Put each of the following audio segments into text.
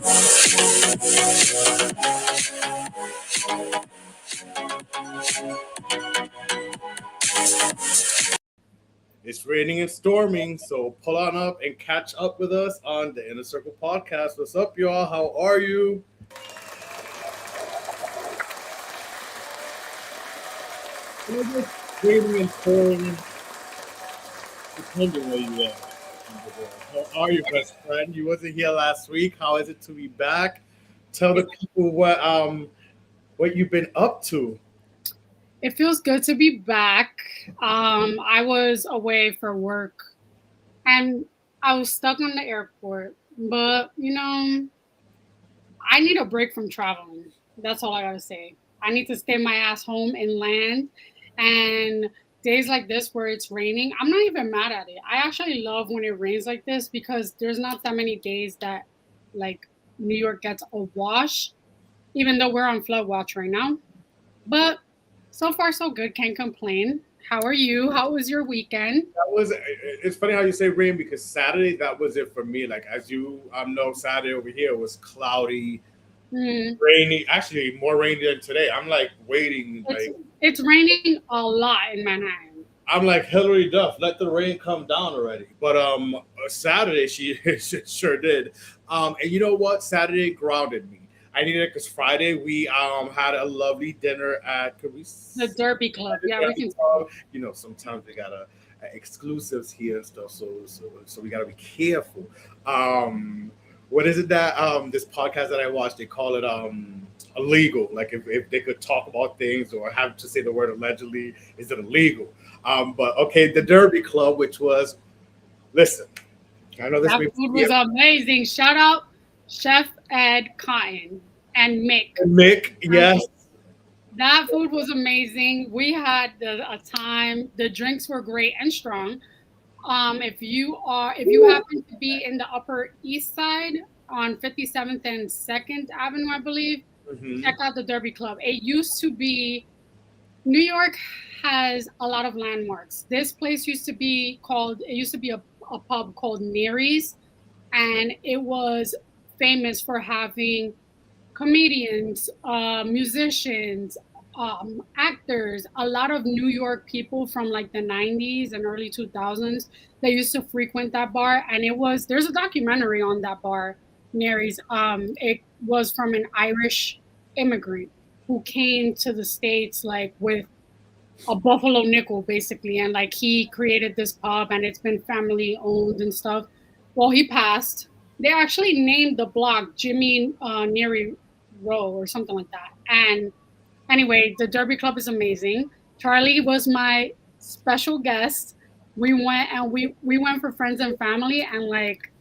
It's raining and storming, so pull on up and catch up with us on the Inner Circle podcast. What's up, y'all? How are you? It's raining and storming, depending where you are in the world. How are you, best friend? You wasn't here last week. How is it to be back? Tell the people what you've been up to. It feels good to be back. I was away for work and I was stuck on the airport. But, I need a break from traveling. That's all I gotta say. I need to stay my ass home and land. And days like this where it's raining, I'm not even mad at it. I actually love when it rains like this because there's not that many days that like New York gets a wash, even though we're on flood watch right now. But so far, so good. Can't complain. How are you? How was your weekend? That was. It's funny how you say rain because Saturday that was it for me. Like as you know, Saturday over here was cloudy, Mm, rainy. Actually, more rainy than today. I'm like waiting. it's it's raining a lot in Manhattan. I'm like Hillary Duff. Let the rain come down already. But Saturday she sure did. And you know what? Saturday grounded me. I needed it because Friday we had a lovely dinner at. Could we? The Derby Club. Yeah, we can. You know, sometimes they got exclusives here and stuff, so we gotta be careful. Um, what is it that this podcast that I watched? They call it illegal. Like if they could talk about things or have to say the word allegedly, is it illegal? But okay, the Derby Club, which was listen, I know this That may food be was amazing. Shout out Chef Ed Cotton and Mick. Mick, yes. That food was amazing. We had a time. The drinks were great and strong. If you happen to be in the Upper East Side on 57th and 2nd Avenue, I believe, Hmm. check out the Derby Club. It used to be New York has a lot of landmarks. This place used to be called. It used to be a pub called Neary's, and it was famous for having comedians, musicians, actors, a lot of New York people from like the 90s and early 2000s that used to frequent that bar. And there's a documentary on that bar, Mary's. It was from an Irish immigrant who came to the States like with a Buffalo nickel basically. And like he created this pub and it's been family owned and stuff. Well, he passed. They actually named the block Jimmy Neary Row or something like that. And anyway, the Derby Club is amazing. Charlie was my special guest. We went and we went for friends and family and like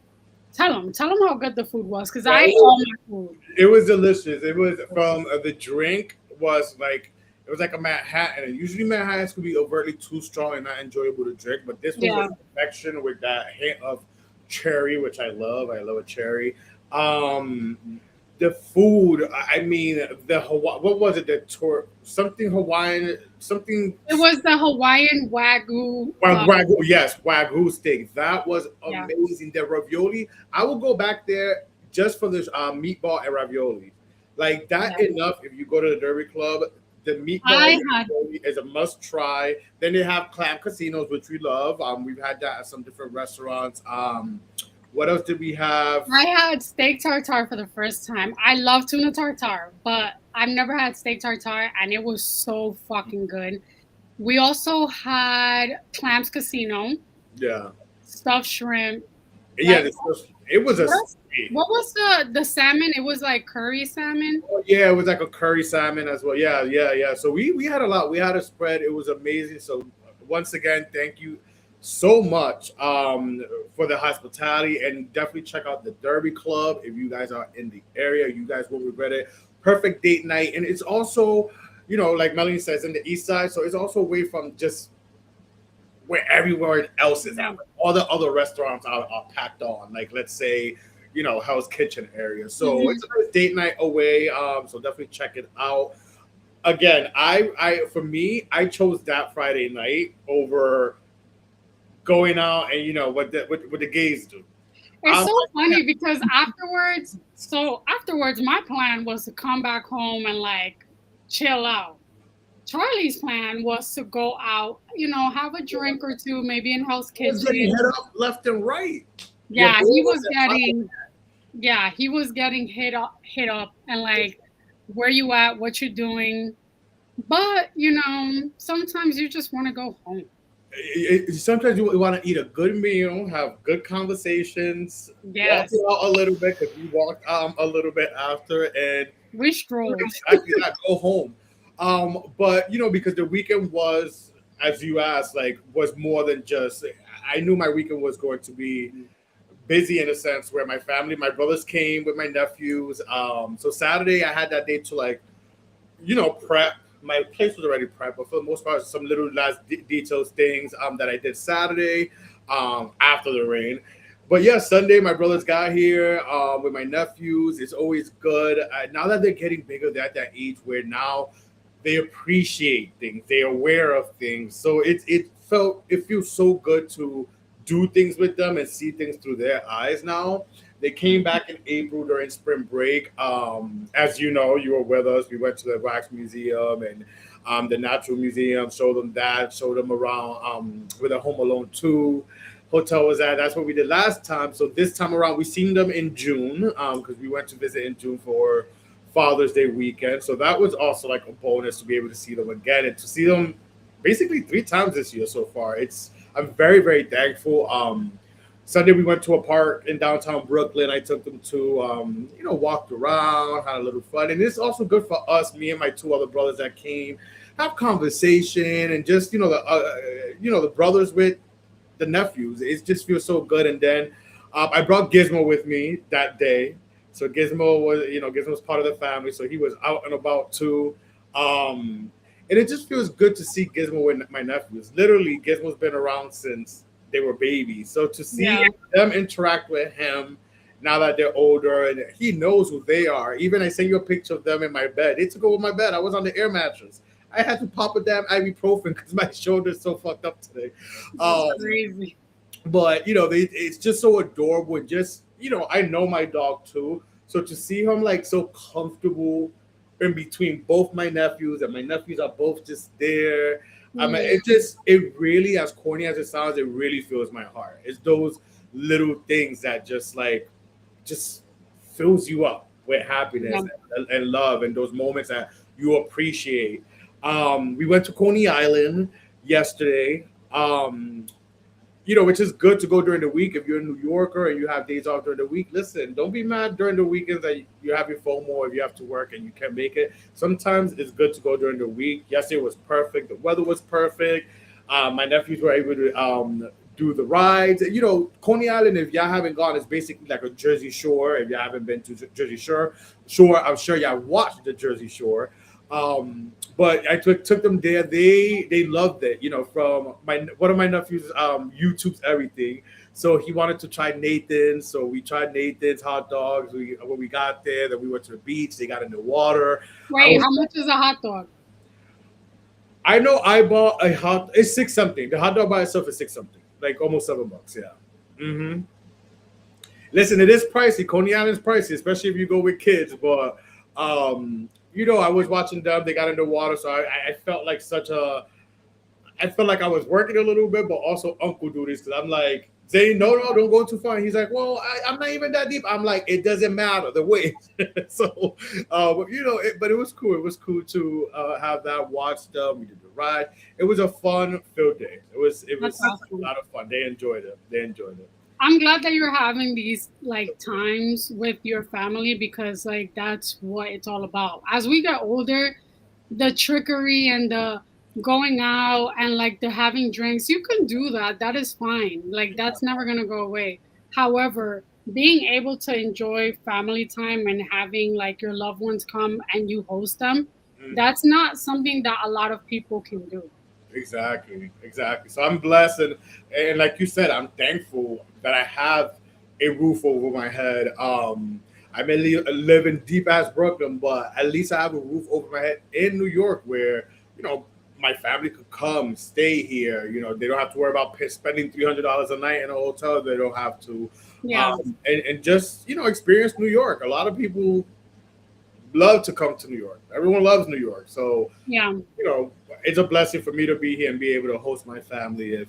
tell them how good the food was because I ate all my food. It was delicious. It was from the drink was like it was like a Manhattan. And usually Manhattans could be overtly too strong and not enjoyable to drink, but this one Yeah, was perfection with that hint of cherry, which I love. I love a cherry. Um, the food. I mean, the Hawaii. What was it? The tour something Hawaiian something. it was the Hawaiian Wagyu. Wagyu, yes, Wagyu steak. That was Yeah, amazing. The ravioli. I will go back there just for this meatball and ravioli. Like that yeah. enough. If you go to the Derby Club, the meatball I and had ravioli is a must try. Then they have clam casinos, which we love. We've had that at some different restaurants. What else did we have? I had steak tartare for the first time. I love tuna tartare, but I've never had steak tartare, and it was so fucking good. We also had clams casino, Yeah, stuffed shrimp. yeah. Like It was a what? steak. What was the salmon? It was like curry salmon. Oh, yeah, it was like a curry salmon as well. Yeah, yeah, yeah. So we had a lot. We had a spread. It was amazing. So once again, thank you so much for the hospitality and definitely check out the Derby Club if you guys are in the area. You guys won't regret it. Perfect date night, and it's also like Melanie says, in the East Side, so it's also away from just where everywhere else is at. Yeah. Like, all the other restaurants are packed on. Like let's say, Hell's Kitchen area. So Mhm. it's a nice date night away. So definitely check it out. Again, I for me, I chose that Friday night over going out and what the gays do. It's so funny because afterwards, my plan was to come back home and like chill out. Charlie's plan was to go out, have a drink or two, maybe in Hell's was getting Kitchen. hit up left and right. Your Yeah, boy he was was at getting, yeah, he was getting hit up, and like, where you at? What you doing? But sometimes you just want to go home. sometimes you want to eat a good meal, have good conversations, walk Yes, it out a little bit because we walked a little bit after, and we strolled. exactly that, go home. But because the weekend was, as you asked, like was more than just. I knew my weekend was going to be busy in a sense where my brothers came with my nephews. So Saturday I had that day to like prep. My place was already prepped, but for the most part, some little last details things that I did Saturday after the rain. But yeah, Sunday my brothers got here with my nephews. It's always good. Now that they're getting bigger, they're at that age where now they appreciate things, they're aware of things. So it feels so good to do things with them and see things through their eyes now. They came back in April during spring break. As you know, you were with us. We went to the Wax Museum and the Natural Museum, showed them that, showed them around where the Home Alone 2 hotel was at. That's what we did last time. So this time around, we seen them in June because we went to visit in June for Father's Day weekend. So that was also like a bonus to be able to see them again and to see them basically 3 times this year so far. I'm very, very thankful. Sunday we went to a park in downtown Brooklyn. I took them to walked around, had a little fun, and it's also good for us, me and my two other brothers that came, have conversation and just the brothers with the nephews. It just feels so good. And then I brought Gizmo with me that day. So Gizmo's part of the family, so he was out and about too. And it just feels good to see Gizmo and my nephews. Literally, Gizmo's been around since they were babies. So to see Yeah. them interact with him now that they're older and he knows who they are. Even I sent you a picture of them in my bed. They took over my bed. I was on the air mattress. I had to pop a damn ibuprofen because my shoulder's so fucked up today. It's Um, crazy. but it's just so adorable. And just I know my dog too, so to see him like so comfortable in between both my nephews, and my nephews are both just there. I mean, Yeah. it really, as corny as it sounds, it really fills my heart. It's those little things that just fills you up with happiness Yeah. and love, and those moments that you appreciate. We went to Coney Island yesterday. Which is good to go during the week. If you're a New Yorker and you have days off during the week, listen, don't be mad during the weekends that you have your FOMO if you have to work and you can't make it. Sometimes it's good to go during the week. Yesterday was perfect. The weather was perfect. My nephews were able to do the rides. Coney Island, if y'all haven't gone, is basically like a Jersey Shore. If you haven't been to Jersey Shore, I'm sure y'all watched the Jersey Shore. But I took them there. They loved it. From my one of my nephews YouTube's everything. So he wanted to try Nathan's. So we tried Nathan's hot dogs. When we got there, then we went to the beach. They got in the water. I Wait, was how much is a hot dog? I know I bought it's six something. The hot dog by itself is six something, like almost $7. Yeah. hmm Listen, it is pricey. Coney Island's pricey, especially if you go with kids. But I was watching them. They got in the water, so I felt like I felt like I was working a little bit, but also uncle duties because I'm like, saying no, no, don't go too far. And he's like, well, I'm not even that deep. I'm like, it doesn't matter the weight. So, but it was cool. It was cool to have that, watch them. We did the ride. It was a fun field day. It was That's a awesome. lot of fun. They enjoyed it. They enjoyed it. I'm glad that you're having these like times with your family because like that's what it's all about. As we get older, the trickery and the going out and like the having drinks, you can do that. That is fine. Like that's never gonna go away. However, being able to enjoy family time and having like your loved ones come and you host them, Mhm. that's not something that a lot of people can do. Exactly, exactly. So I'm blessed, and like you said, I'm thankful that I have a roof over my head. I may live in deep ass Brooklyn, but at least I have a roof over my head in New York, where you know my family could come stay here. You know, they don't have to worry about spending $300 a night in a hotel. They don't have to, Yeah. and just experience New York. A lot of people love to come to New York. Everyone loves New York, so Yeah. it's a blessing for me to be here and be able to host my family if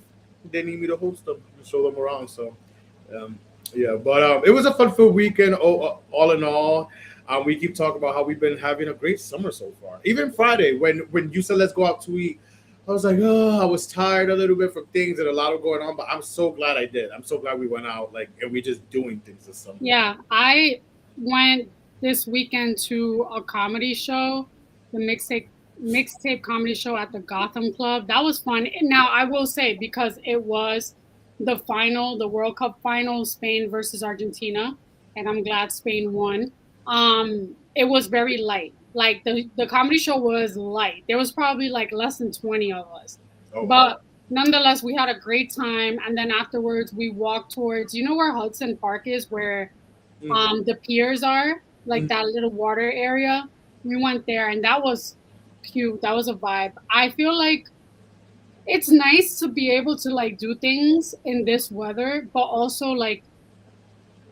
they need me to host them and show them around. So, um, yeah, but it was a fun-filled weekend. All in all, we keep talking about how we've been having a great summer so far. Even Friday, when you said let's go out to eat, I was like, oh, I was tired a little bit from things and a lot of going on, but I'm so glad I did. I'm so glad we went out, like, and we just doing things this summer. Yeah. I went this weekend to a comedy show, the mixtape comedy show at the Gotham Club. That was fun. Now I will say, because it was the World Cup final, Spain versus Argentina, and I'm glad Spain won. It was very light. Like the comedy show was light. There was probably like less than 20 of us. Oh, wow. But nonetheless, we had a great time. And then afterwards we walked towards, where Hudson Park is, where the piers are, like Mhm. that little water area. We went there and that was cute. That was a vibe. I feel like it's nice to be able to like do things in this weather, but also like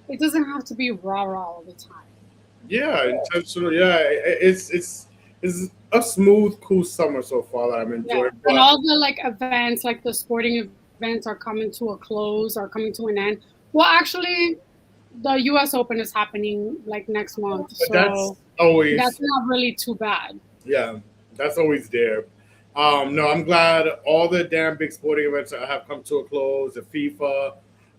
it doesn't have to be rah all the time. Yeah, intentional. Yeah, it's a smooth, cool summer so far that I'm Yeah. enjoying. And But all the like events, like the sporting events are coming to a close or coming to an end. Well, actually, the US Open is happening like next month. that's So that's always, not really too bad. yeah, that's always there. No, I'm glad all the damn big sporting events have come to a close. The FIFA,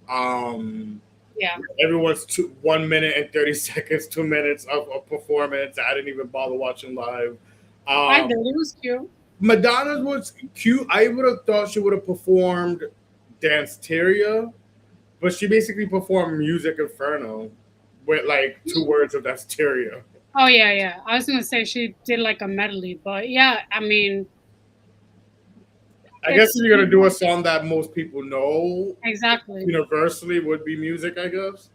um, Yeah. everyone's 1 minute and 30 seconds, 2 minutes of performance. I didn't even bother watching live. I Um, did. It was cute. Madonna's was cute. I would have thought she would have performed Danceteria, but she basically performed Music Inferno with like 2 words of Danceteria. Oh yeah, yeah. I was gonna say she did like a medley, but yeah, I mean, I guess it's if you're gonna do a song that most people know exactly. universally would be music, I guess.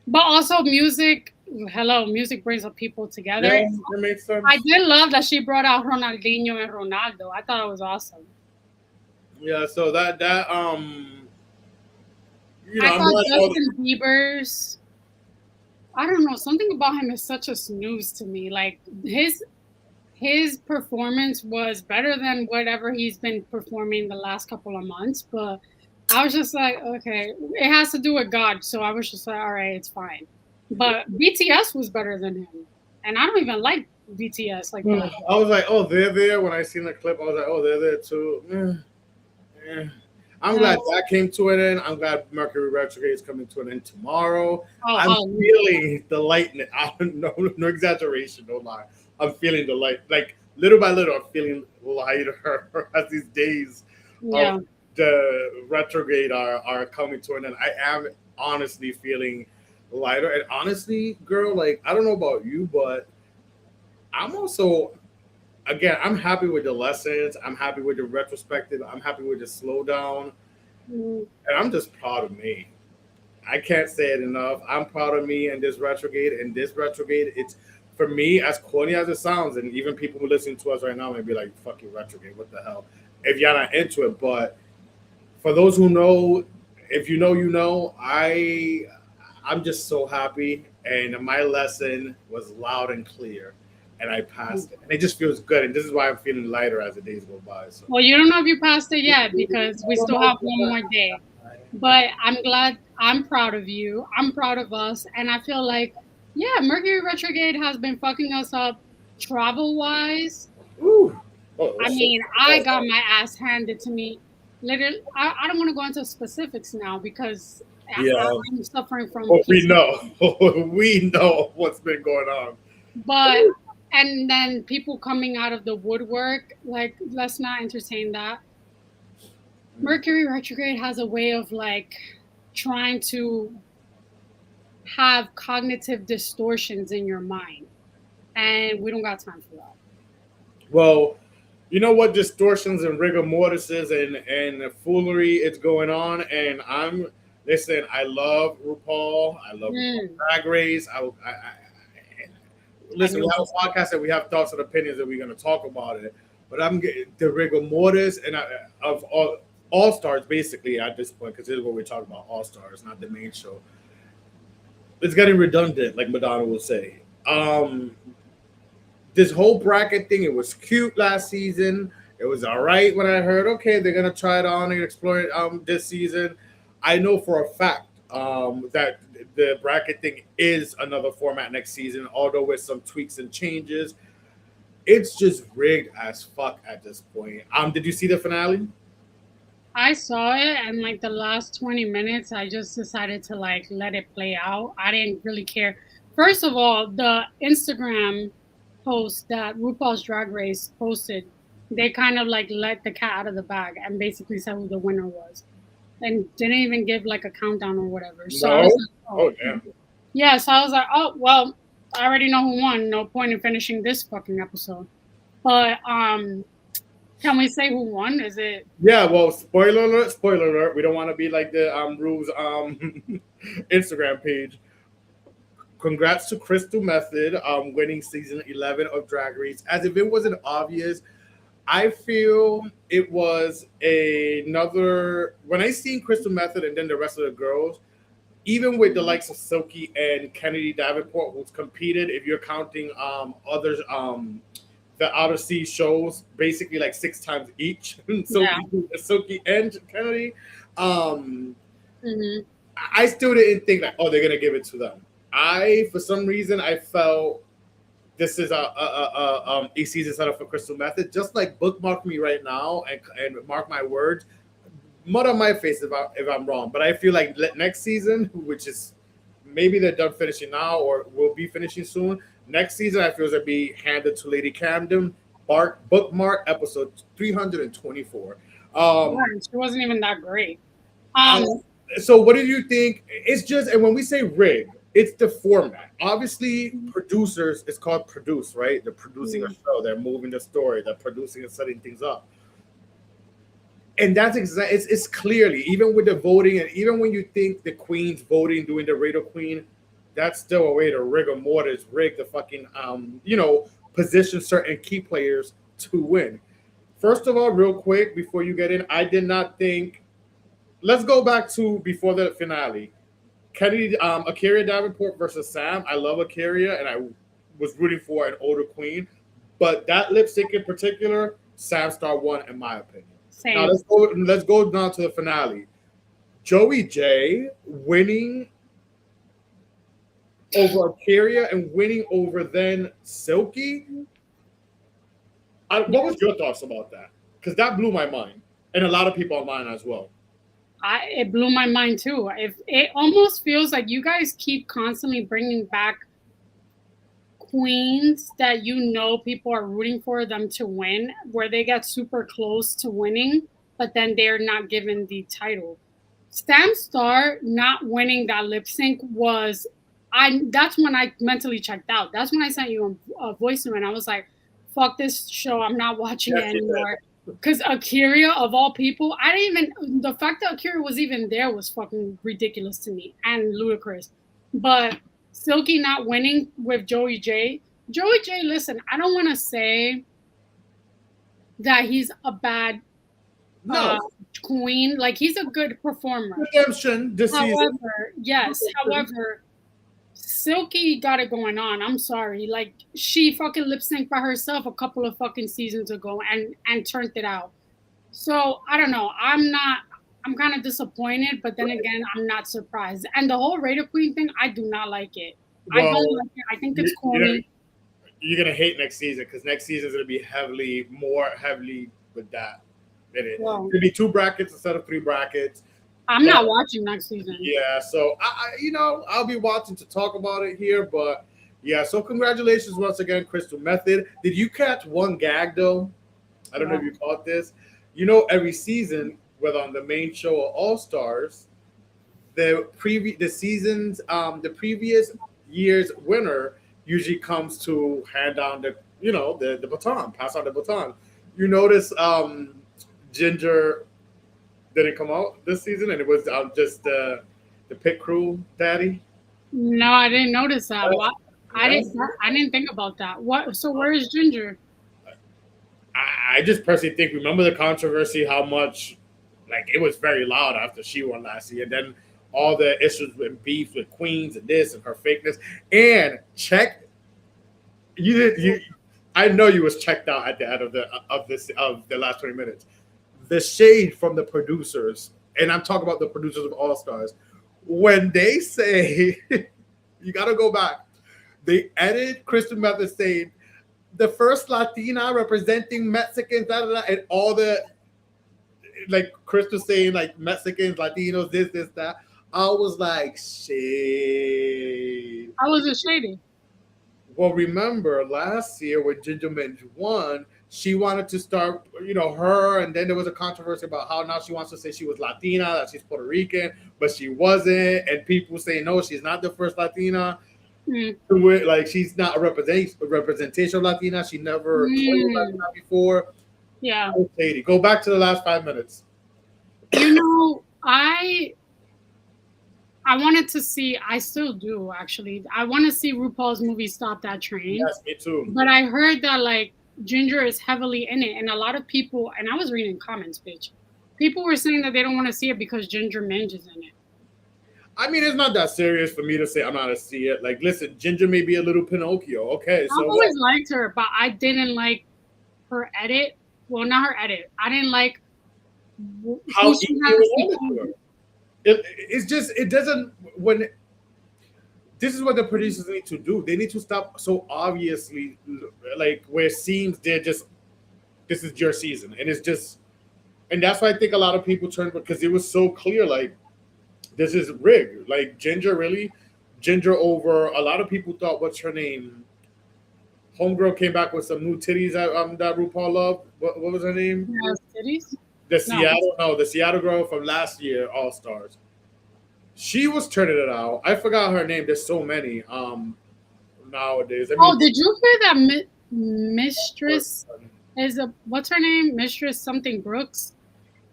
But also music. Hello, music brings up people Yeah, together. that makes I sense. did love that she brought out Ronaldinho and Ronaldo. I thought it was awesome. Yeah, so I I'm thought glad all Justin Bieber's. I don't know. Something about him is such a snooze to me. Like his performance was better than whatever he's been performing the last couple of months. But I was just like, okay, it has to do with God. So I was just like, all right, it's fine. But BTS was better than him. And I don't even like BTS like that. I was like, oh, they're there. When I seen the clip, I was like, oh, they're there too. Eh. I'm glad Uh, that came to an end. I'm glad Mercury retrograde is coming to an end tomorrow. oh, I'm hallelujah. feeling the lightness. No exaggeration, no lie. I'm feeling the light. Like little by little, I'm feeling lighter as these days of Yeah. the retrograde are coming to an end. I am honestly feeling lighter. And honestly, girl, like I don't know about you, but I'm also again, I'm happy with the lessons. I'm happy with the retrospective. I'm happy with the slowdown. Mm, And I'm just proud of me. I can't say it enough. I'm proud of me and this retrograde. And this retrograde, it's for me, as corny as it sounds, and even people who listen to us right now may be like, fuck you, retrograde, what the hell? If you're not into it. But for those who know, if you know, you know, I'm just so happy. And my lesson was loud and clear. And I mm. passed it. And it just feels good. And this is why I'm feeling lighter as the days go by. So Well, you don't know if you passed it yet because we still have one more day. But I'm glad, I'm proud of you. I'm proud of us. And I feel like, yeah, Mercury retrograde has been fucking us up travel wise. Ooh. Oh, I that's so mean, I got my ass handed to me. Literally, I don't want to go into specifics now because yeah. I'm suffering from Well, we PTSD. know. We know what's been going on. But, and then people coming out of the woodwork, like, let's not entertain that. Mercury retrograde has a way of like trying to have cognitive distortions in your mind. And we don't got time for that. Well, you know what distortions and rigor mortises and foolery is going on, and I'm listen. I love RuPaul. I love RuPaul Mm, Drag Race. I Listen. We know have this. a podcast and we have thoughts and opinions, and we're going to talk about it. but I'm getting the rigor mortis and of all stars basically at this point because this is what we're talking about, all stars, not the main show. It's getting redundant, like Madonna will say. This whole bracket thing, it was cute last season. It was all right when I heard, okay, they're gonna try it on and explore it this season. I know for a fact that the bracket thing is another format next season, although with some tweaks and changes. It's just rigged as fuck at this point. Did you see the finale? I saw it, and like the last 20 minutes, I just decided to like let it play out. I didn't really care. First of all, the Instagram post that RuPaul's Drag Race posted, they kind of like let the cat out of the bag and basically said who the winner was, and didn't even give like a countdown or whatever. So I No. was like, Oh oh, damn. yeah. So I was like, oh well, I already know who won. No point in finishing this fucking episode. But can we say who won? Is it? Yeah. Well, spoiler alert. Spoiler alert. We don't want to be like the Rue's Instagram page. Congrats to Crystal Method winning season 11 of Drag Race. As if it wasn't obvious, I feel it was another. When I seen Crystal Method and then the rest of the girls, even with the likes of Silky and Kennedy Davenport, who's competed, if you're counting others, the out of sea shows, basically like 6 times each. Yeah. Silky and Kennedy. Mm-hmm. I still didn't think that, oh, they're gonna give it to them. For some reason, I felt this is a season setup for Crystal Method. Just like bookmark me right now and mark my words. Mud on my face if I'm wrong, but I feel like next season, which is maybe they're done finishing now or will be finishing soon. Next season, I feel it's gonna be handed to Lady Camden. Bookmark episode 324. She wasn't even that great. So what did you think? It's just, and when we say rig, it's the format. Obviously, producers, it's called produce, right? They're producing a show, they're moving the story, they're producing and setting things up. And that's exactly, it's clearly, even with the voting, and even when you think the queen's voting, doing the Raider Queen, that's still a way to rig a mortars, rig the fucking, position certain key players to win. First of all, real quick, before you get in, I did not think, let's go back to before the finale. Kennedy, Akaria Davenport versus Sam. I love Akaria, and I was rooting for an older queen. But that lip sync in particular, Sam Star won, in my opinion. Same. Now let's go down to the finale. Joey J winning over Akaria and winning over then Silky. What was your thoughts about that? Because that blew my mind, and a lot of people on mine as well. It blew my mind too. It almost feels like you guys keep constantly bringing back queens that people are rooting for them to win, where they get super close to winning, but then they're not given the title. Sam Star not winning that lip sync was, that's when I mentally checked out. That's when I sent you a voice note and I was like, fuck this show, I'm not watching it anymore. Because Akaria, of all people, the fact that Akaria was even there was fucking ridiculous to me and ludicrous. But Silky not winning with Joey J. Listen, I don't want to say that he's a bad queen. Like, he's a good performer. Redemption this season. However, Silky got it going on. I'm sorry. Like, she fucking lip synced by herself a couple of fucking seasons ago and turned it out. So I don't know. I'm kind of disappointed, but then again, I'm not surprised. And the whole Raider Queen thing, I do not like it. I don't like it. I think it's corny. You're gonna hate next season because next season is gonna be more heavily with that. It'll be 2 brackets instead of 3 brackets. I'm not watching next season. Yeah, so I'll be watching to talk about it here, but yeah. So congratulations once again, Crystal Method. Did you catch one gag though? I don't know if you caught this. Every season, whether on the main show or All Stars, the previous year's winner usually comes to hand down the baton, pass on the baton. You notice Ginger didn't come out this season, and it was just the pit crew daddy. No, I didn't notice that. I didn't think about that. What? So where is Ginger? I just personally think, remember the controversy, how much, like, it was very loud after she won last year. And then all the issues with beef with Queens and this and her fakeness. And check, you did, I know you was checked out at the end of the last 20 minutes. The shade from the producers, and I'm talking about the producers of All Stars, when they say, you got to go back, they edited Kristen Method saying, the first Latina representing Mexicans, da, da, da, and all the, like Chris was saying, like Mexicans, Latinos, this, that. I was like, shit. I was just shady. Well, remember last year when Ginger Minj won, she wanted to start, her, and then there was a controversy about how now she wants to say she was Latina, that she's Puerto Rican, but she wasn't, and people say no, she's not the first Latina. Like, she's not a representation of Latina. She never played Latina before. Yeah. Shady. Go back to the last 5 minutes. I wanted to see, I still do actually, I want to see RuPaul's movie Stop That Train. Yes, me too. But I heard that like Ginger is heavily in it, and a lot of people, and I was reading comments, bitch. People were saying that they don't want to see it because Ginger Minj is in it. I mean, it's not that serious for me to say I'm not going to see it. Like, listen, Ginger may be a little Pinocchio. Okay, I've always liked her, but I didn't like her edit. Well, not her edit. I didn't like how she was. It's just, it doesn't, when this is what the producers need to do. They need to stop so obviously, like, where it seems they're just, this is your season, and it's just, and that's why I think a lot of people turned, because it was so clear, like, this is rigged. Like, Ginger over. A lot of people thought, what's her name? Homegirl came back with some new titties that RuPaul loved. What was her name? Titties? The Seattle girl from last year, All Stars. She was turning it out. I forgot her name. There's so many nowadays. Did you hear that Mistress is what's her name? Mistress something Brooks.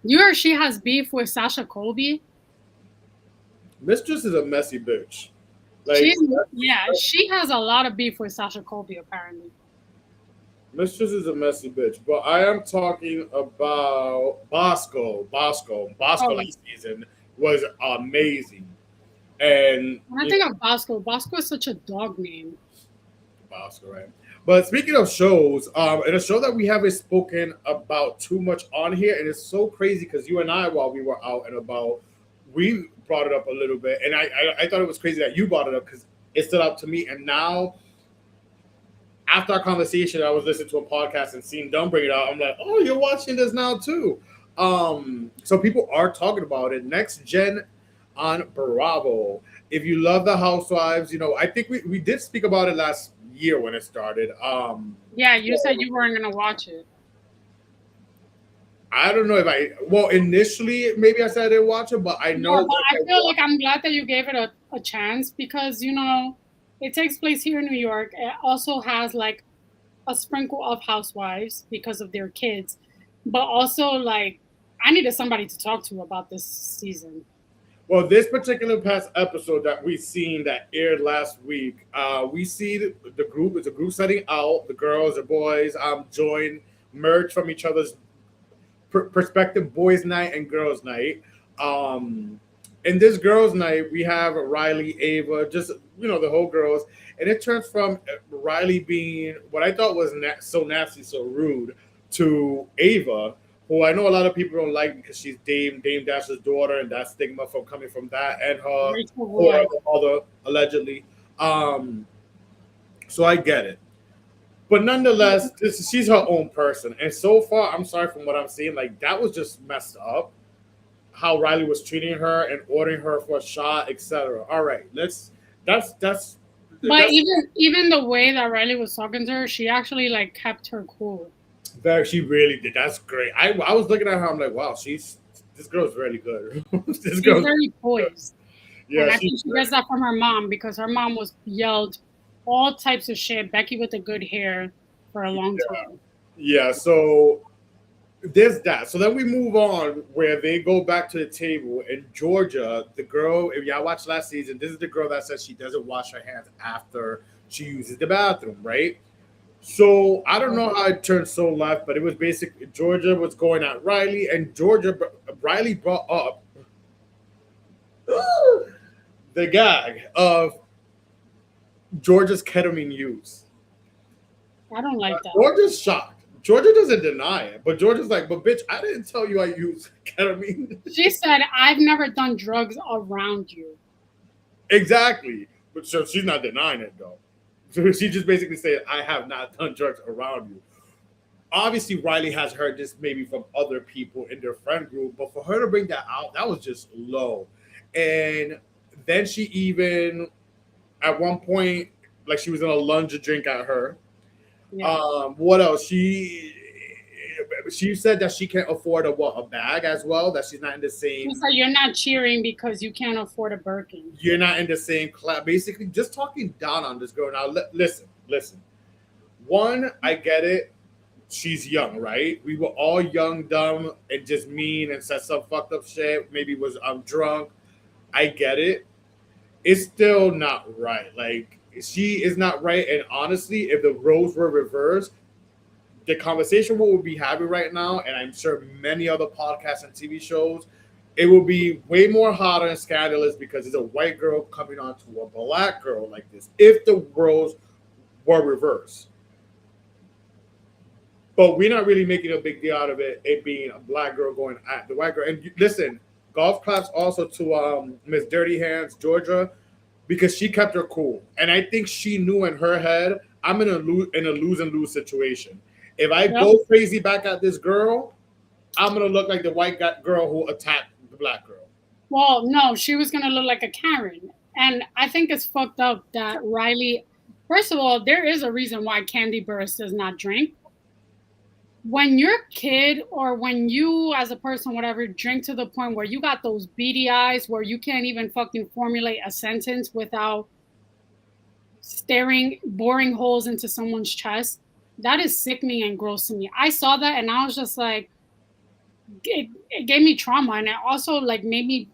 You heard she has beef with Sasha Colby? Mistress is a messy bitch. Like, she has a lot of beef with Sasha Colby apparently. Mistress is a messy bitch, but I am talking about Bosco. Bosco last season was amazing. And when I think of Bosco is such a dog name. Bosco, right? But speaking of shows, in a show that we haven't spoken about too much on here, and it's so crazy because you and I, while we were out and about, we brought it up a little bit, and I thought it was crazy that you brought it up because it stood out to me. And now, after our conversation, I was listening to a podcast and seeing Dumb bring it out. I'm like, oh, you're watching this now too. So people are talking about it. Next Gen on Bravo. If you love the Housewives, I think we did speak about it last year when it started. You said you weren't gonna watch it. I don't know if initially maybe I said I didn't watch it, but I know. But I feel like I'm glad that you gave it a chance because, it takes place here in New York. It also has like a sprinkle of housewives because of their kids, but also like I needed somebody to talk to about this season. Well, this particular past episode that we've seen that aired last week, we see the group. It's a group setting out. The girls, the boys, merge from each other's perspective, boys' night and girls' night. In this girls' night, we have Riley, Ava, just the whole girls, and it turns from Riley being what I thought was so nasty, so rude, to Ava, who I know a lot of people don't like because she's Dame Dash's daughter, and that stigma from coming from that and her mother allegedly. So I get it. But nonetheless, she's her own person. And so far, I'm sorry, from what I'm seeing, like, that was just messed up. How Riley was treating her and ordering her for a shot, etc. All right, that's. But even the way that Riley was talking to her, she actually like kept her cool. She really did. That's great. I was looking at her. I'm like, wow, this girl's really good. She's very poised. Yeah, and I think she gets that from her mom because her mom was yelled all types of shit. Becky with the good hair for a long time. Yeah, so there's that. So then we move on where they go back to the table in Georgia. The girl, if y'all watched last season, this is the girl that says she doesn't wash her hands after she uses the bathroom, right? So I don't know how it turned so left, but it was basically Georgia was going at Riley, and Riley brought up the gag of Georgia's ketamine use. I don't like that. Georgia's shocked. Georgia doesn't deny it, but Georgia's like, but bitch, I didn't tell you I use ketamine. She said, "I've never done drugs around you." Exactly. But so she's not denying it though. So she just basically said, I have not done drugs around you. Obviously, Riley has heard this maybe from other people in their friend group, but for her to bring that out, that was just low. And then she even, at one point, like she was gonna lunge a drink at her. Yeah. What else? She said that she can't afford a bag as well. That she's not in the She same. said, "You're not cheering because you can't afford a Birkin." You're not in the same class. Basically, just talking down on this girl. Now, listen. One, I get it. She's young, right? We were all young, dumb, and just mean and said some fucked up shit. Maybe was I'm drunk. I get it. It's still not right. Like she is not right. And honestly, if the roles were reversed, the conversation what we'll be having right now, and I'm sure many other podcasts and TV shows, it will be way more hotter and scandalous because it's a white girl coming on to a black girl like this. If the roles were reversed. But we're not really making a big deal out of it being a black girl going at the white girl. And listen, golf claps also to Miss Dirty Hands, Georgia, because she kept her cool. And I think she knew in her head, I'm in a lose and lose situation. If I Yep. go crazy back at this girl, I'm gonna look like the white girl who attacked the black girl. Well, no, she was gonna look like a Karen, and I think it's fucked up that Riley. First of all, there is a reason why Candy Burst does not drink. When you're a kid or when you as a person whatever drink to the point where you got those beady eyes where you can't even fucking formulate a sentence without staring boring holes into someone's chest, that is sickening and gross to me. I saw that and I was just like, it gave me trauma, and it also like made me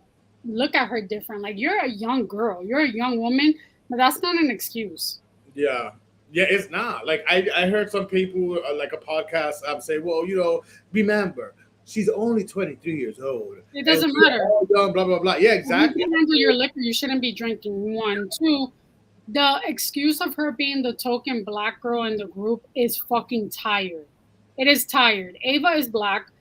look at her different. Like, you're a young girl, you're a young woman, but that's not an excuse. Yeah. Yeah, it's not. Like I heard some people like a podcast say, well, remember, she's only 23 years old. It And doesn't we're matter. all young, blah blah blah. Yeah, When exactly. you handle your liquor, you shouldn't be drinking. One, two. The excuse of her being the token black girl in the group is fucking tired. It is tired. Ava is black,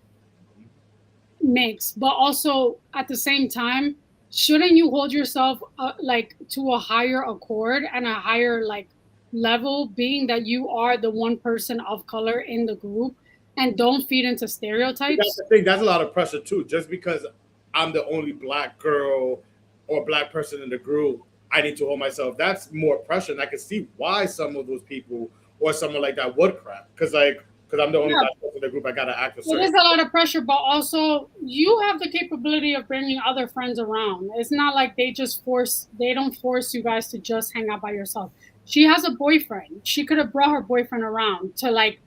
mixed, but also at the same time, shouldn't you hold yourself like to a higher accord and a higher like level, being that you are the one person of color in the group, and don't feed into That's stereotypes? the thing. That's a lot of pressure too. Just because I'm the only black girl or black person in the group, I need to hold myself. That's more pressure, and I can see why some of those people or someone like that would crap. Because I'm the only Yeah, black person in the group, I gotta act a it certain. is a lot of pressure, but also you have the capability of bringing other friends around. It's not like they don't force you guys to just hang out by yourself. She has a boyfriend. She could have brought her boyfriend around to like,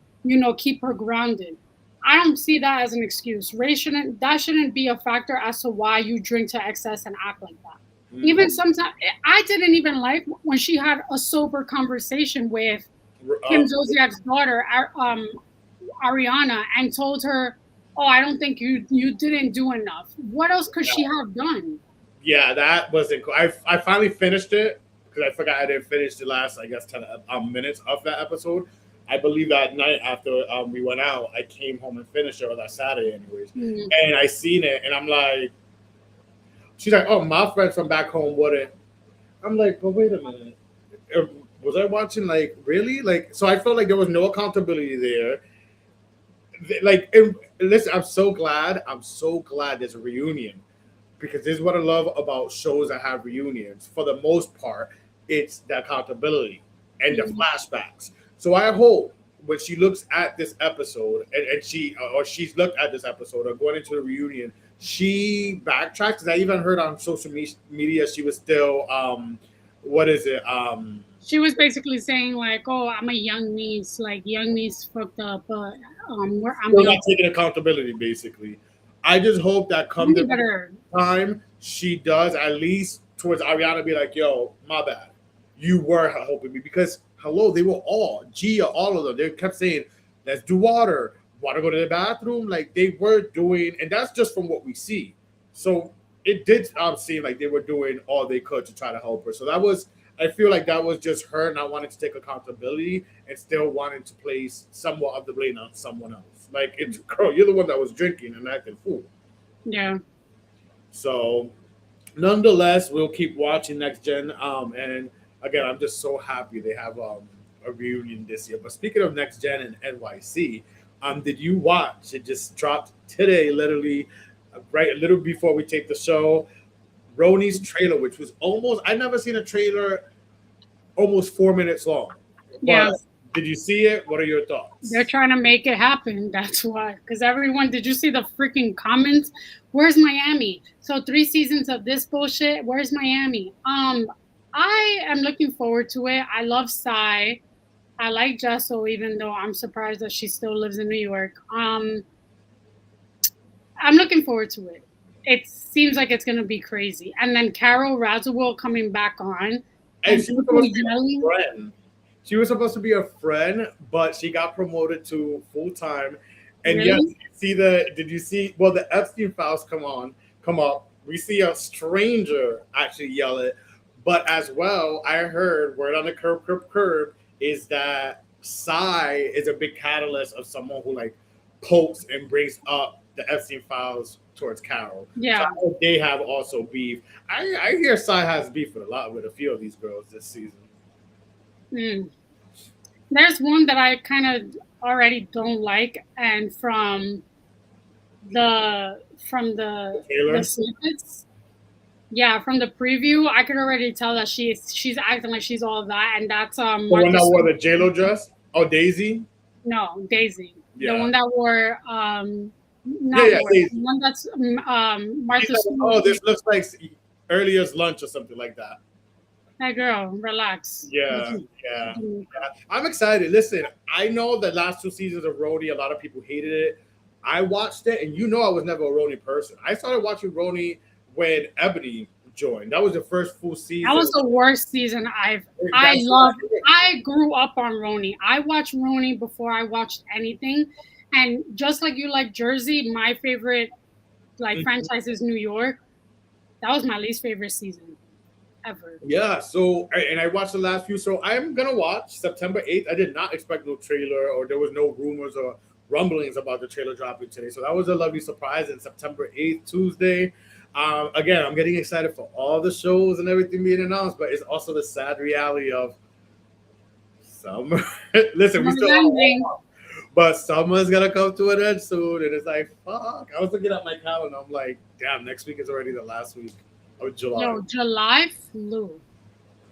keep her grounded. I don't see that as an excuse. Race shouldn't be a factor as to why you drink to excess and act like that. Even Mhm. sometimes I didn't even like when she had a sober conversation with Kim Um, Zolciak's daughter, Ariana, and told her, "Oh, I don't think you didn't do enough." What else could she have done? yeah, that wasn't cool. I finally finished it because I forgot I didn't finish the last, I guess, 10 minutes of that episode. I believe that night after we went out, I came home and finished it, or that Saturday, anyways. Mm. And I seen it, and I'm like, she's like, oh, my friends from back home wouldn't. I'm like, but wait a minute. Was I watching, like, really? Like, so I felt like there was no accountability there. Like, listen, I'm so glad. I'm so glad there's a reunion because this is what I love about shows that have reunions. For the most part, it's the accountability and the Mm. flashbacks. So I hope when she looks at this episode and she or she's looked at this episode or going into the reunion, she backtracks. Because I even heard on social media she was still what is it She was basically saying like, "Oh, I'm a young niece. Like young niece fucked up, but I'm still not young." taking accountability. Basically, I just hope that come Really the better. time she does at least towards Ariana be like, yo, my bad. You were helping me because hello, they were all Gia, all of them. They kept saying, "Let's do water. Want to go to the bathroom?" Like they were doing, and that's just from what we see. So it did seem like they were doing all they could to try to help her. So that was, I feel like that was just her not wanting to take accountability and still wanting to place somewhat of the blame on someone else. Like, it's girl, you're the one that was drinking and acting fool. Yeah. So nonetheless, we'll keep watching Next Gen. And again, I'm just so happy they have a reunion this year. But speaking of Next Gen and NYC, did you watch? It just dropped today, literally, right a little before we take the show. RHONY's trailer, which was almost, I never seen a trailer almost 4 minutes long. Yeah. But did you see it? What are your thoughts? They're trying to make it happen. That's why. Because everyone, did you see the freaking comments? Where's Miami? So 3 seasons of this bullshit. Where's Miami? I am looking forward to it. I love Psy. I like Jessel, even though I'm surprised that she still lives in New York. I'm looking forward to it. It seems like it's gonna be crazy. And then Carol Razawil coming back on. And she was supposed to be a friend. She was supposed to be a friend, but she got promoted to full time. And Really? yes, did you see? Well, the Epstein files come up. We see a stranger actually yell it, but as well, I heard word on the curb is that Psy is a big catalyst of someone who like pokes and brings up the Epstein files towards Carol. Yeah. So they have also beef. I hear Psy has beef with a few of these girls this season. There's one that I kind of already don't like, and from the snippets, yeah, from the preview, I could already tell that she's acting like she's all that, and that's the one that wore the JLo dress. Oh, Daisy. No, Daisy. Yeah. The one that wore Daisy. The one that's Martha. Like, oh, this looks like earlier's lunch or something like that. Hey girl, relax. Yeah. I'm excited. Listen, I know the last 2 seasons of RHONY, a lot of people hated it. I watched it, and I was never a RHONY person. I started watching RHONY when Ebony joined. That was the first full season. That was the worst season I grew up on RHONY. I watched RHONY before I watched anything. And just like you like Jersey, my favorite franchise is New York. That was my least favorite season ever. Yeah, so, and I watched the last few, so I'm going to watch September 8th. I did not expect no trailer, or there was no rumors or rumblings about the trailer dropping today. So that was a lovely surprise. And September 8th, Tuesday. Again, I'm getting excited for all the shows and everything being announced, but it's also the sad reality of summer. Listen, we still but summer's gonna come to an end soon, and it's like, fuck. I was looking at my calendar, I'm like, damn, next week is already the last week of July. No, July flew.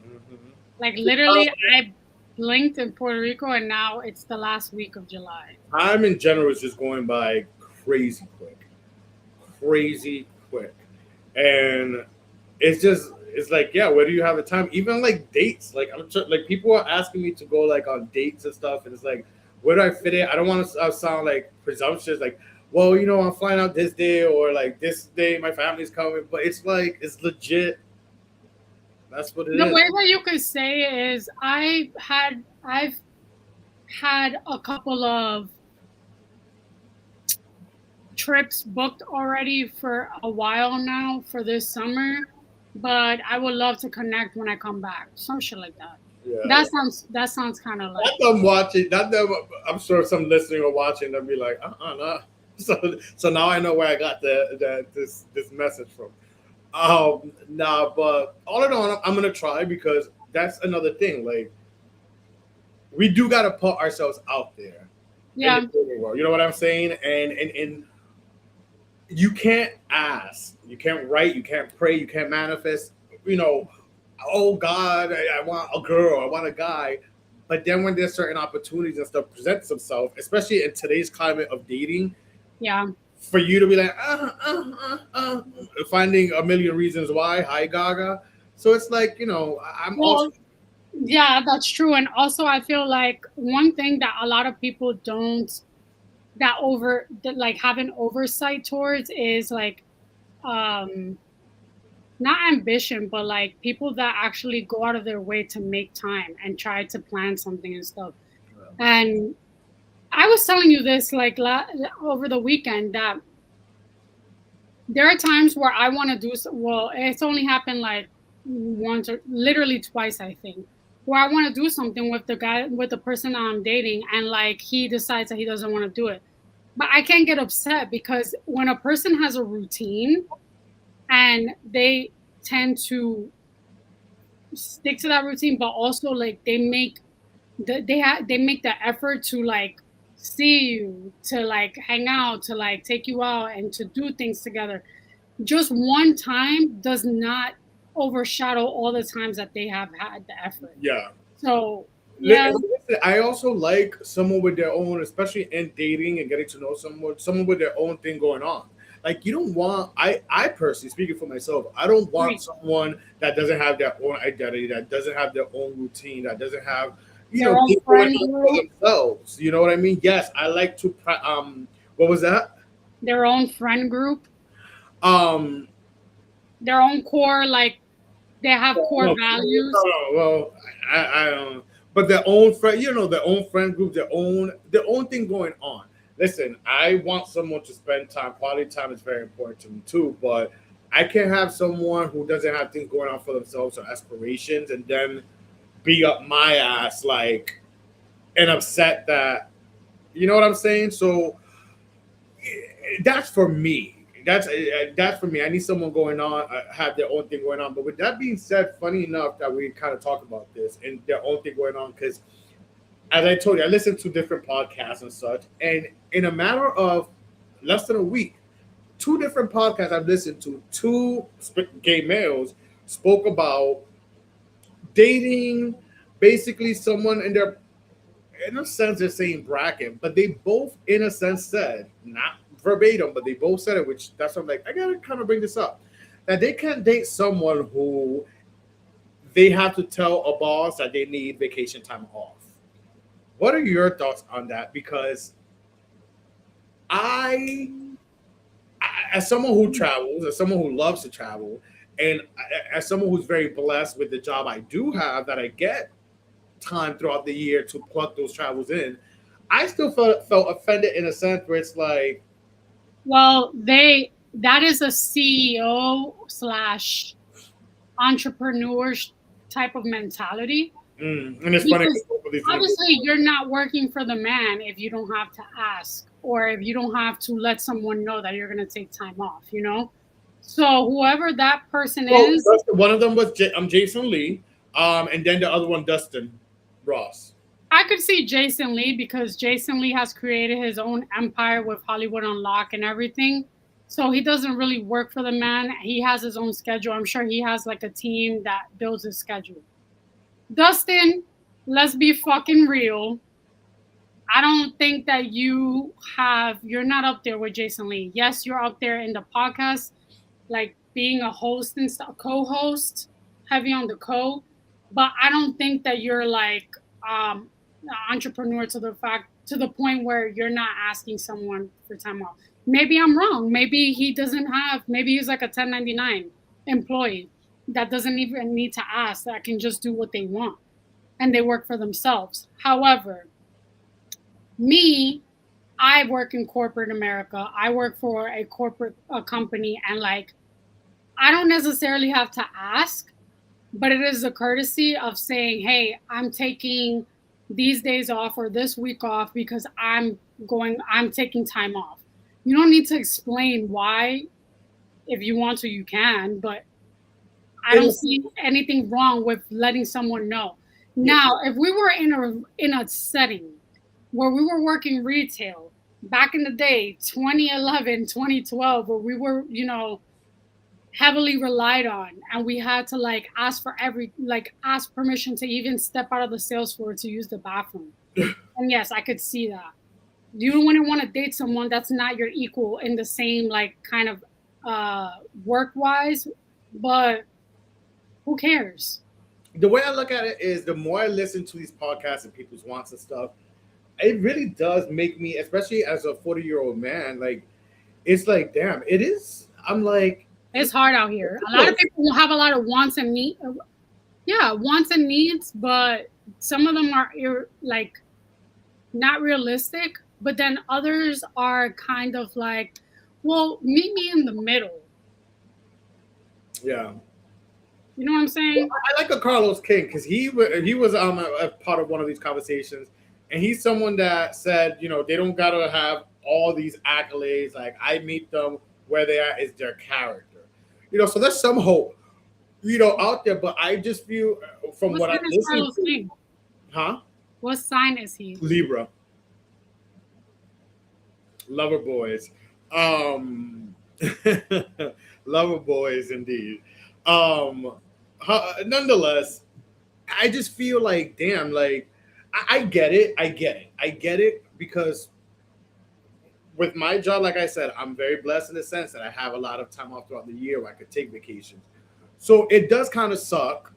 Mm-hmm. Like literally, I blinked in Puerto Rico, and now it's the last week of July. Time in general is just going by crazy quick. And it's like, yeah, where do you have the time? Even like dates, like like people are asking me to go like on dates and stuff, and it's like, where do I fit it? I don't want to sound like presumptuous, like, well, I'm flying out this day, or like this day my family's coming, but it's like, it's legit. That's what it is. The way that you could say is I've had a couple of trips booked already for a while now for this summer, but I would love to connect when I come back. Some shit like that. Yeah. That sounds kind of like. I'm watching. I'm sure some listening are watching. They'll be like, no. So now I know where I got this message from. But all in all, I'm gonna try, because that's another thing. Like, we do gotta put ourselves out there. Yeah. In the world. You know what I'm saying? And you can't ask, you can't write, you can't pray, you can't manifest. Oh God, I want a girl, I want a guy. But then when there's certain opportunities and stuff presents themselves, especially in today's climate of dating, yeah, for you to be like, finding a million reasons why, hi Gaga. So it's like, yeah, that's true. And also I feel like one thing that a lot of people have an oversight towards is like not ambition, but like people that actually go out of their way to make time and try to plan something and stuff. And I was telling you this like over the weekend that there are times where I want to do well, it's only happened like once or literally twice, I think, where I want to do something with the person that I'm dating, and like he decides that he doesn't want to do it. But I can't get upset because when a person has a routine and they tend to stick to that routine, but also like they make the effort to like see you, to like hang out, to like take you out and to do things together. Just one time does not overshadow all the times that they have had the effort. Yeah. So yeah, I also like someone with their own, especially in dating and getting to know someone with their own thing going on. Like you don't want, I personally speaking for myself, I don't want right, someone that doesn't have their own identity, that doesn't have their own routine, that doesn't have, their own things going friend on for group, themselves. You know what I mean? Yes, I like to. What was that? their own friend group, Um, their own core, like they have core no, values. well, I don't. But their own friend, their own friend group, their own thing going on. Listen, I want someone to spend time. Quality time is very important to me too. But I can't have someone who doesn't have things going on for themselves or aspirations, and then be up my ass like and upset that you know what I'm saying. So that's for me. That's for me. I need someone going on, have their own thing going on. But with that being said, funny enough that we kind of talk about this and their own thing going on because, as I told you, I listen to different podcasts and such, and in a matter of less than a week, two different podcasts I've listened to, two gay males spoke about dating, basically someone in a sense they're saying bracket, but they both in a sense said, not verbatim, but they both said it, which that's what I'm like, I gotta kind of bring this up. That they can't date someone who they have to tell a boss that they need vacation time off. What are your thoughts on that? Because I, as someone who travels, as someone who loves to travel, and as someone who's very blessed with the job I do have, that I get time throughout the year to plug those travels in, I still felt offended in a sense where it's like, Well, that is a CEO slash entrepreneur type of mentality and it's funny because because both of these obviously individuals. you're not working for the man if you don't have to ask or if you don't have to let someone know that you're going to take time off, you know? So whoever that person Well, is, one of them was Jason Lee, and then the other one Dustin Ross. I could see Jason Lee because Jason Lee has created his own empire with Hollywood Unlocked and everything. So he doesn't really work for the man. He has his own schedule. I'm sure he has like a team that builds his schedule. Dustin, let's be fucking real. I don't think that you're not up there with Jason Lee. Yes, you're up there in the podcast, like being a host and stuff, co-host, heavy on the but I don't think that you're like an entrepreneur to the point where you're not asking someone for time off. Maybe I'm wrong. Maybe he's like a 1099 employee that doesn't even need to ask, that can just do what they want and they work for themselves. However, me, I work in corporate America. I work for a corporate company, and like I don't necessarily have to ask, but it is a courtesy of saying, "Hey, I'm taking these days off or this week off because I'm taking time off." You don't need to explain why. If you want to, you can, but I don't And see anything wrong with letting someone know. yeah, Now, if we were in a setting where we were working retail back in the day, 2011, 2012, where we were, heavily relied on and we had to like ask permission to even step out of the sales floor to use the bathroom. And yes, I could see that. You wouldn't want to date someone that's not your equal in the same like kind of work wise, but who cares? the way I look at it is, the more I listen to these podcasts and people's wants and stuff, it really does make me, especially as a 40-year-old man, like it's like, damn, it is. I'm like, It's hard out here. A lot of people have a lot of wants and needs. Yeah, wants and needs, but some of them are like not realistic. But then others are kind of like, well, meet me in the middle. Yeah. You know what I'm Well, saying? I like a Carlos King because he was a part of one of these conversations, and he's someone that said, they don't gotta have all these accolades. Like I meet them where they are is their character. So there's some hope, out there. But I just feel from What what sign I is listen Carlos to, King? huh? What sign is he? Libra, lover boys, um, lover boys indeed. Um, Nonetheless, I just feel like, damn, like I get it, I get it because with my job, like I said, I'm very blessed in the sense that I have a lot of time off throughout the year where I could take vacations. So it does kind of suck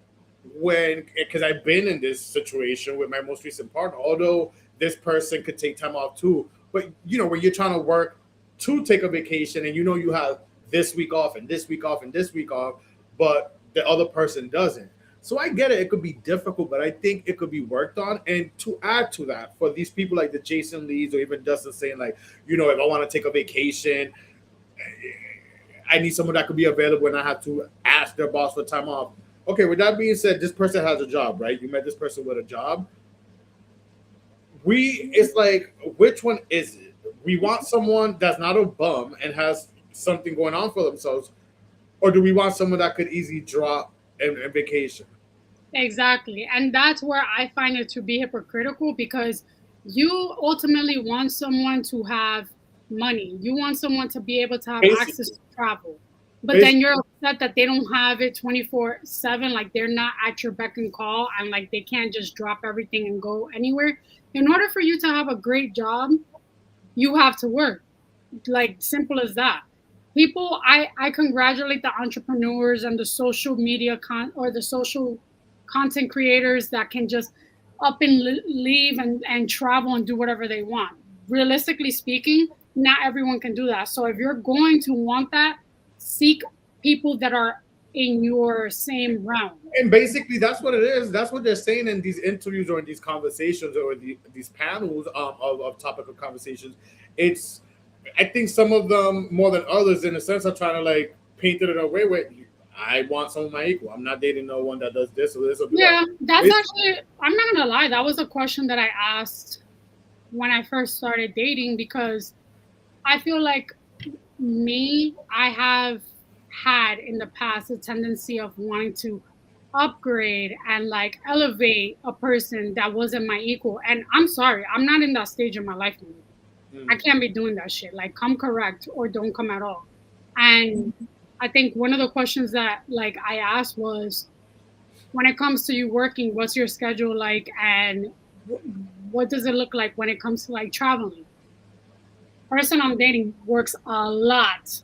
because I've been in this situation with my most recent partner. Although this person could take time off too, but when you're trying to work to take a vacation and you have this week off and this week off and this week off, but the other person doesn't. So I get it. It could be difficult, but I think it could be worked on. And to add to that, for these people like the Jason Lees or even Dustin saying like, if I want to take a vacation, I need someone that could be available and I have to ask their boss for time off. Okay, with that being said, this person has a job, right? You met this person with a job. It's like, which one is it? We want someone that's not a bum and has something going on for themselves, or do we want someone that could easily drop and vacation? Exactly. And that's where I find it to be hypocritical because you ultimately want someone to have money. You want someone to be able to have access to travel. But then you're upset that they don't have it 24/7, like they're not at your beck and call and like they can't just drop everything and go anywhere. In order for you to have a great job, you have to work. Like simple as that. People, I congratulate the entrepreneurs and the social media or the social content creators that can just up and leave and travel and do whatever they want. Realistically speaking, not everyone can do that. So if you're going to want that, seek people that are in your same realm. And basically, that's what it is. That's what they're saying in these interviews or in these conversations or these panels of topical conversations. It's, I think some of them more than others, in a sense, are trying to like paint it in a way where I want someone my equal. I'm not dating no one that does this or this. Or Yeah, that. that's actually, I'm not gonna lie, that was a question that I asked when I first started dating because I feel like I have had in the past a tendency of wanting to upgrade and like elevate a person that wasn't my equal. And I'm sorry, I'm not in that stage in my life anymore. I can't be doing that shit. Like, come correct or don't come at all. And I think one of the questions that like I asked was, when it comes to you working, what's your schedule like, and what does it look like when it comes to like traveling? Person I'm dating works a lot.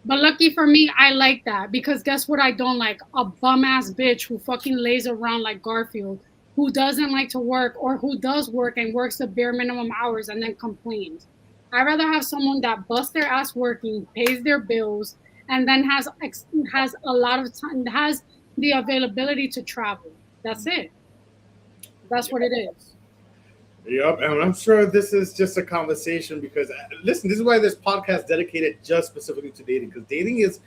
But lucky for me, I like that because guess what? I don't like a bum ass bitch who fucking lays around like Garfield, who doesn't like to work or who does work and works the bare minimum hours and then complains. I'd rather have someone that busts their ass working, pays their bills, and then has a lot of time, has the availability to travel. That's it. That's what it is. Yep, and I'm sure this is just a conversation because listen, this is why this podcast is dedicated just specifically to dating because dating is,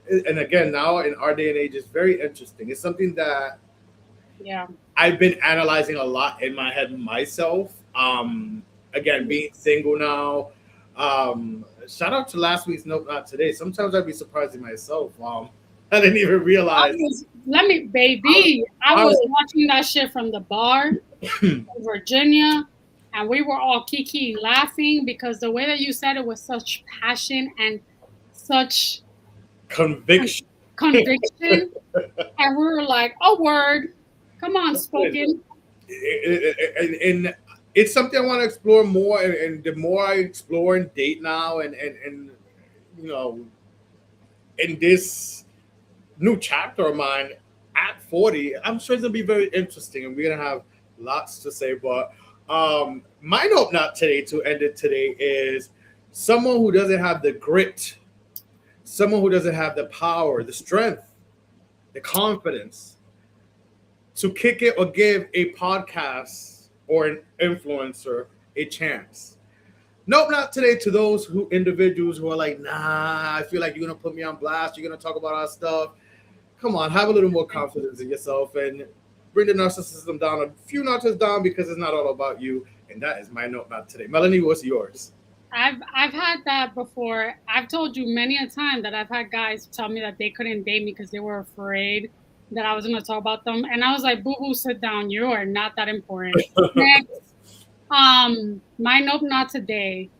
and again now in our day and age, is very interesting. It's something that I've been analyzing a lot in my head myself. Again, being single now. Shout out to last week's Nope Not Today. Sometimes I'd be surprising myself. I didn't even realize. I was watching that shit from the bar in Virginia, and we were all kiki laughing because the way that you said it was such passion and such conviction. And we were like, "Oh, word, come on, spoken." And it's something I want to explore more. And the more I explore and date now, and in this new chapter of mine at 40, I'm sure it's gonna be very interesting, and we're gonna have lots to say. But my note not today to end it today is someone who doesn't have the grit, someone who doesn't have the power, the strength, the confidence to kick it or give a podcast or an influencer a chance. Nope, not today. To those individuals who are like, nah, I feel like you're gonna put me on blast. You're gonna talk about our stuff. Come on, have a little more confidence in yourself and bring the narcissism down a few notches down because it's not all about you. And that is my note not today. Melanie, what's yours? I've had that before. I've told you many a time that I've had guys tell me that they couldn't date me because they were afraid that I was going to talk about them, and I was like, "Boo boo, sit down. You are not that important." Next, my nope, not today,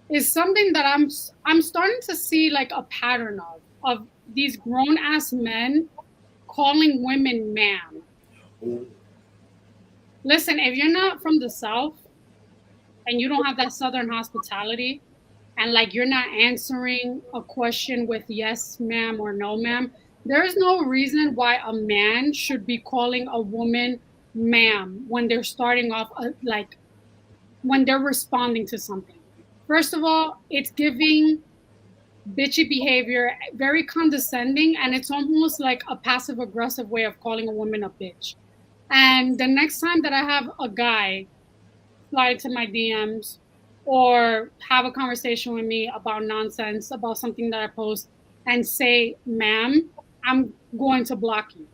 is something that I'm starting to see like a pattern of these grown ass men calling women ma'am. Listen, if you're not from the South and you don't have that Southern hospitality, and like you're not answering a question with yes, ma'am, or no, ma'am, there is no reason why a man should be calling a woman ma'am when they're starting off, like when they're responding to something. First of all, it's giving bitchy behavior, very condescending, and it's almost like a passive aggressive way of calling a woman a bitch. And the next time that I have a guy slide to my DMs or have a conversation with me about nonsense, about something that I post, and say, ma'am, I'm going to block you.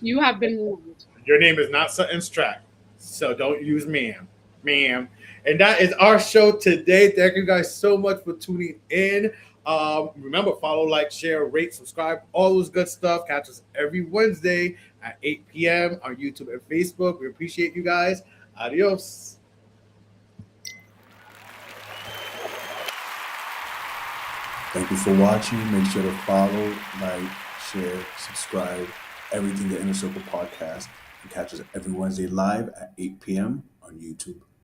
You have been warned. Your name is not Sutton Strack, so don't use ma'am. And that is our show today. Thank you guys so much for tuning in. Remember, follow, like, share, rate, subscribe, all those good stuff. Catch us every Wednesday at 8 p.m. on YouTube and Facebook. We appreciate you guys. Adios. Thank you for watching. Make sure to follow, like, share, subscribe, everything the Inner Circle podcast. And catch us every Wednesday live at 8 p.m. on YouTube.